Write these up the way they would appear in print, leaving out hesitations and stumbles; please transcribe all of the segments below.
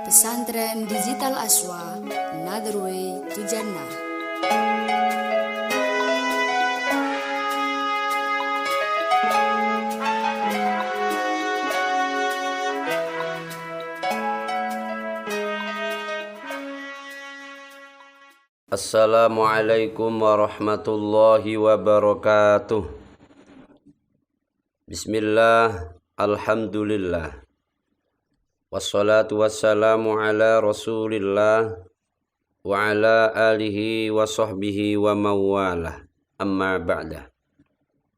Pesantren Digital Aswa, Another Way to Jannah. Assalamualaikum warahmatullahi wabarakatuh. Bismillah, alhamdulillah. Wassalatu wassalamu ala rasulillah wa ala alihi wa sahbihi wa mawalah. Amma ba'dah.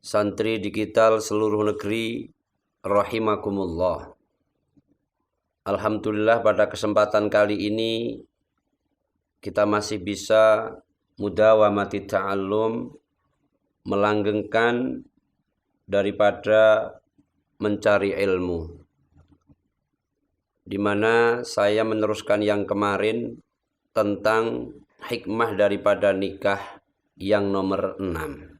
Santri digital seluruh negeri, rahimakumullah. Alhamdulillah pada kesempatan kali ini kita masih bisa mudawamati ta'allum, melanggengkan daripada mencari ilmu, di mana saya meneruskan yang kemarin tentang hikmah daripada nikah yang nomor 6,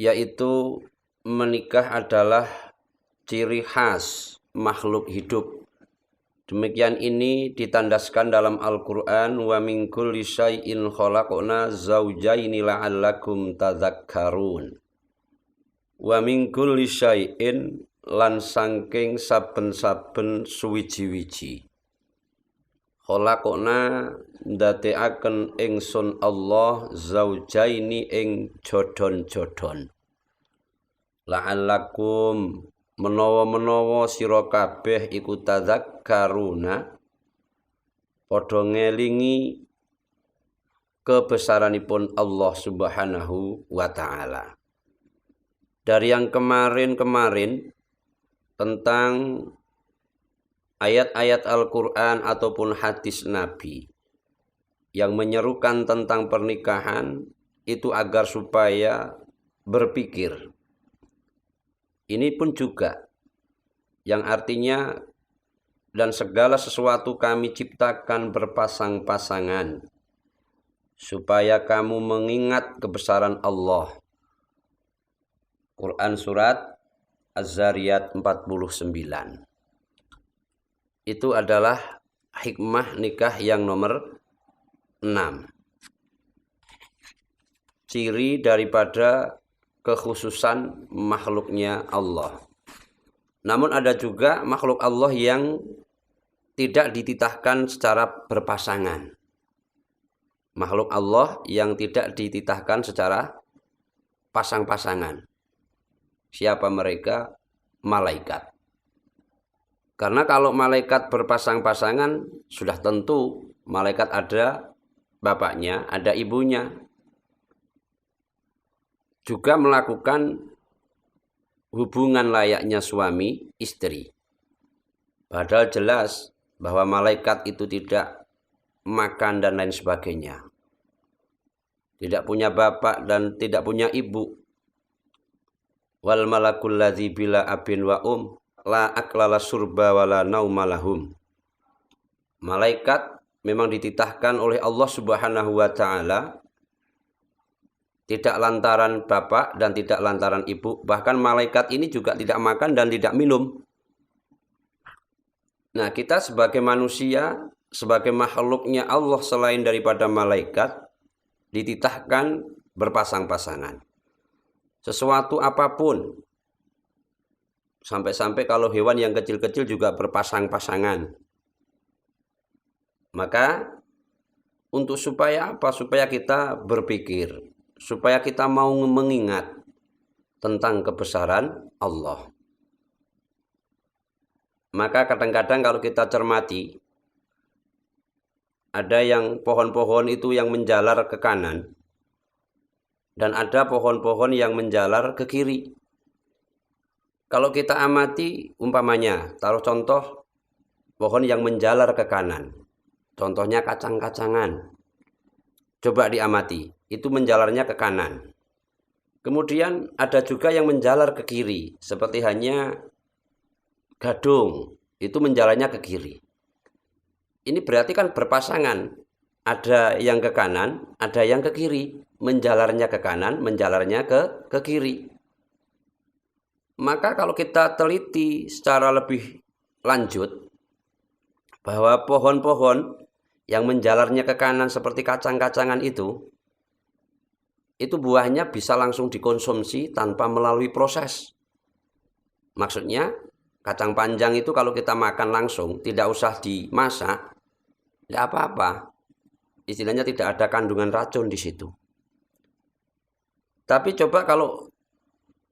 yaitu menikah adalah ciri khas makhluk hidup. Demikian ini ditandaskan dalam Al-Quran, wa min kulli syai'in khalaqna zawjaini la'allakum tadzakkarun. Wa min kulli syai'in, lan sangking saben-saben suwiji-wiji. Khalaqna ndadekaken ingsun Allah zawjaini ing jodhon-jodhon. La'allakum, menawa-menawa sira kabeh iku tadzakkaruna, padha ngelingi kebesaranipun Allah Subhanahu wa taala. Dari yang kemarin tentang ayat-ayat Al-Qur'an ataupun hadis Nabi yang menyerukan tentang pernikahan itu agar supaya berpikir. Ini pun juga yang artinya, dan segala sesuatu kami ciptakan berpasang-pasangan supaya kamu mengingat kebesaran Allah. Quran surat Az-Zariyat 49. Itu adalah hikmah nikah yang nomor 6. Ciri daripada kekhususan makhluknya Allah. Namun ada juga makhluk Allah yang tidak dititahkan secara berpasangan. Makhluk Allah yang tidak dititahkan secara pasang-pasangan. Siapa mereka? Malaikat. Karena kalau malaikat berpasang-pasangan, sudah tentu malaikat ada bapaknya, ada ibunya. Juga melakukan hubungan layaknya suami istri. Padahal jelas bahwa malaikat itu tidak makan dan lain sebagainya. Tidak punya bapak dan tidak punya ibu. Wal malakul ladzi bila abin wa la aklala surba wala naumalahum. Malaikat memang dititahkan oleh Allah Subhanahu wa taala, tidak lantaran bapak dan tidak lantaran ibu. Bahkan malaikat ini juga tidak makan dan tidak minum. Nah, kita sebagai manusia, sebagai makhluknya Allah selain daripada malaikat, dititahkan berpasang-pasangan. Sesuatu apapun, sampai-sampai kalau hewan yang kecil-kecil juga berpasang-pasangan. Maka untuk supaya apa? Supaya kita berpikir, supaya kita mau mengingat tentang kebesaran Allah. Maka kadang-kadang kalau kita cermati, ada yang pohon-pohon itu yang menjalar ke kanan, dan ada pohon-pohon yang menjalar ke kiri. Kalau kita amati, umpamanya, taruh contoh pohon yang menjalar ke kanan. Contohnya kacang-kacangan. Coba diamati, itu menjalarnya ke kanan. Kemudian ada juga yang menjalar ke kiri, seperti hanya gadung, itu menjalarnya ke kiri. Ini berarti kan berpasangan. Ada yang ke kanan, ada yang ke kiri. Menjalarnya ke kanan, menjalarnya ke kiri. Maka kalau kita teliti secara lebih lanjut, bahwa pohon-pohon yang menjalarnya ke kanan seperti kacang-kacangan itu buahnya bisa langsung dikonsumsi tanpa melalui proses. Maksudnya, kacang panjang itu kalau kita makan langsung, tidak usah dimasak, tidak apa-apa. Istilahnya tidak ada kandungan racun di situ. Tapi coba kalau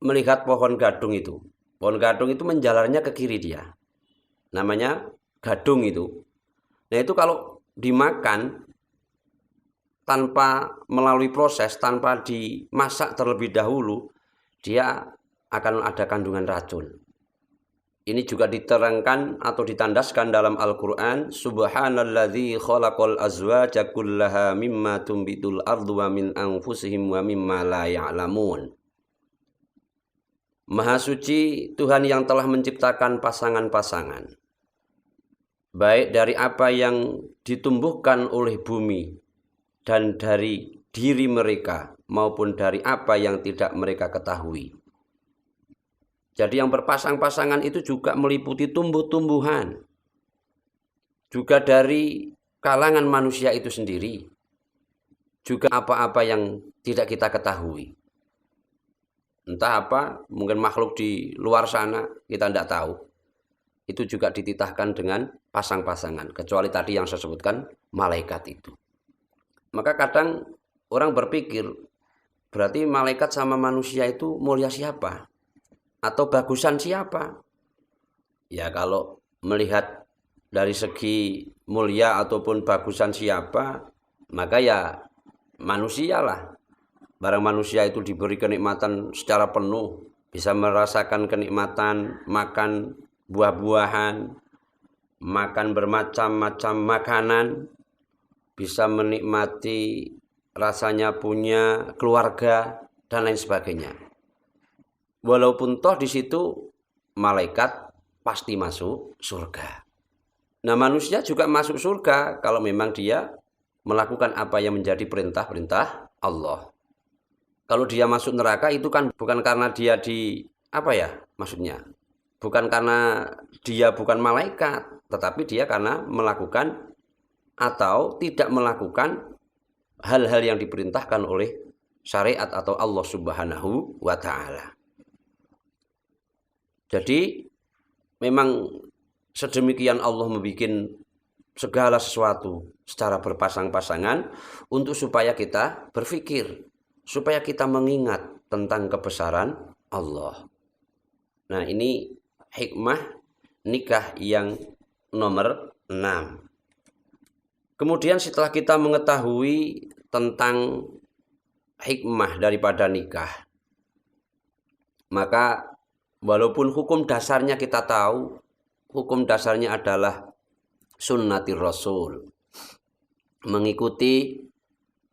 melihat pohon gadung itu menjalarnya ke kiri dia. Namanya gadung itu. Nah itu kalau dimakan tanpa melalui proses, tanpa dimasak terlebih dahulu, dia akan ada kandungan racun. Ini juga diterangkan atau ditandaskan dalam Al-Quran. Subhanalladzi khalaqal azwaja kullaha mimma tumbitul ardu wa min anfusihim wa mimma la ya'lamun. Maha suci Tuhan yang telah menciptakan pasangan-pasangan, baik dari apa yang ditumbuhkan oleh bumi dan dari diri mereka maupun dari apa yang tidak mereka ketahui. Jadi yang berpasang-pasangan itu juga meliputi tumbuh-tumbuhan. Juga dari kalangan manusia itu sendiri. Juga apa-apa yang tidak kita ketahui. Entah apa, mungkin makhluk di luar sana, kita tidak tahu. Itu juga dititahkan dengan pasang-pasangan. Kecuali tadi yang saya sebutkan, malaikat itu. Maka kadang orang berpikir, berarti malaikat sama manusia itu mulia siapa? Atau bagusan siapa? Ya kalau melihat dari segi mulia ataupun bagusan siapa, maka ya manusialah. Barang manusia itu diberi kenikmatan secara penuh, bisa merasakan kenikmatan makan buah-buahan, makan bermacam-macam makanan, bisa menikmati rasanya punya keluarga dan lain sebagainya. Walaupun toh di situ malaikat pasti masuk surga. Nah, manusia juga masuk surga kalau memang dia melakukan apa yang menjadi perintah-perintah Allah. Kalau dia masuk neraka itu kan bukan karena dia maksudnya bukan karena dia bukan malaikat, tetapi dia karena melakukan atau tidak melakukan hal-hal yang diperintahkan oleh syariat atau Allah Subhanahu wa ta'ala. Jadi memang sedemikian Allah membuat segala sesuatu secara berpasang-pasangan untuk supaya kita berpikir, supaya kita mengingat tentang kebesaran Allah. Nah, ini hikmah nikah yang nomor 6. Kemudian setelah kita mengetahui tentang hikmah daripada nikah, maka walaupun hukum dasarnya kita tahu, hukum dasarnya adalah sunnatir Rasul, mengikuti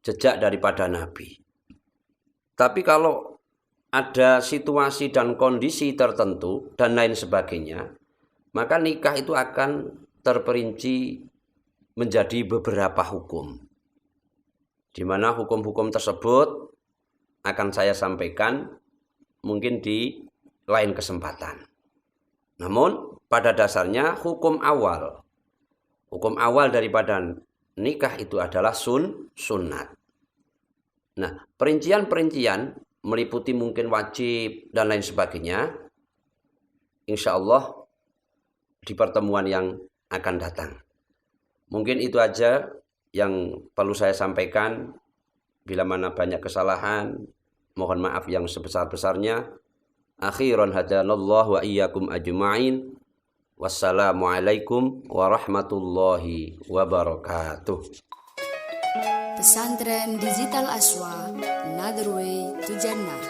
jejak daripada Nabi. Tapi kalau ada situasi dan kondisi tertentu dan lain sebagainya, maka nikah itu akan terperinci menjadi beberapa hukum. Di mana hukum-hukum tersebut akan saya sampaikan mungkin di lain kesempatan. Namun pada dasarnya hukum awal daripada nikah itu adalah sunnat. Nah, perincian-perincian meliputi mungkin wajib dan lain sebagainya, insya Allah di pertemuan yang akan datang. Mungkin itu aja yang perlu saya sampaikan. Bila mana banyak kesalahan, mohon maaf yang sebesar-besarnya. Akhiran hadanallahu wa iyyakum ajma'in. Wassalamualaikum warahmatullahi wabarakatuh. Pesantren Digital Aswa, Another Way to Jannah.